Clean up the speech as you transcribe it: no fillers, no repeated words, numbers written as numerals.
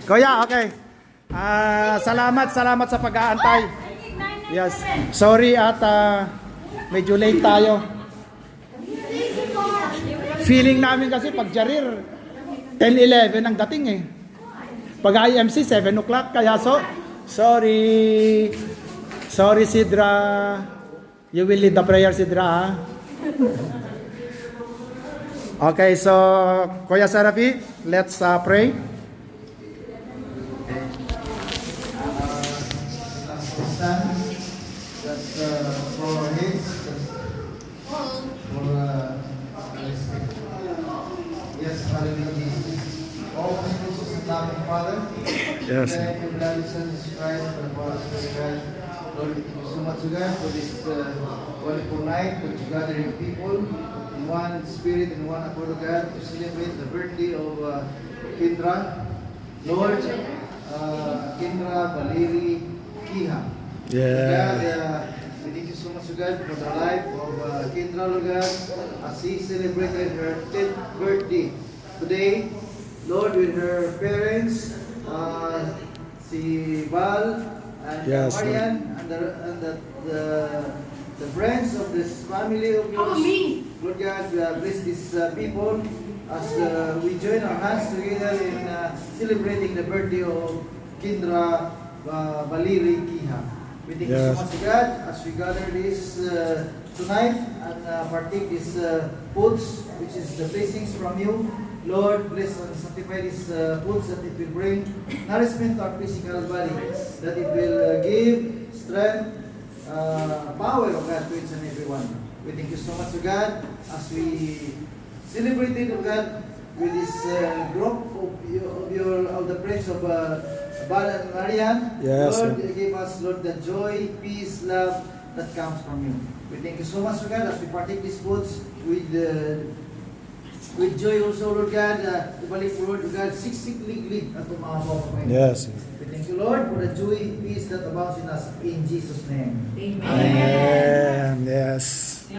Kuya, okay. Salamat sa pag-aantay. Yes. Sorry at medyo late tayo. Feeling namin kasi pag Jarir 10-11 ang dating eh. Pag IMC 7 o'clock kaya sorry. Sorry Sidra. You will lead the prayer Sidra ha? Okay, so Kuya Serapi, let's pray. Yes, hallelujah. All Jesus is loving Father. Yes. Thank you, Lord Jesus Christ, for the power of God. Lord, thank you so much, God, for this wonderful night, for gathering people in one spirit and one accord, God, to celebrate the birthday of Kendra. Lord, Kendra Valeri Kiha. Yeah. God, we thank you so much, God, for the life of Kendra, Lord God, as she celebrated her 10th birthday today. Lord, with her parents, si Val and Yes, Marian, and the friends of this family of yours. Lord God, bless these people as we join our hands together in celebrating the birthday of Kendra Valeri Kiha. We thank you so much, God, as we gather this tonight and partake these foods, which is the blessings from you. Lord, bless and sanctify these foods that it will bring nourishment to our physical body, that it will give strength, power of God to each and every one. We thank you so much, God, as we celebrated, God, with this group of the friends of Val and Marian. Yes, Lord, give us, Lord, the joy, peace, love that comes from you. We thank you so much, God, as we partake these foods with joy also, Lord God, ibalik, Lord God, siksik-liglig at tumahaw pa kayo. Yes. We thank you, Lord, for the joy, peace that abounds in us. In Jesus' name. Amen. Yes.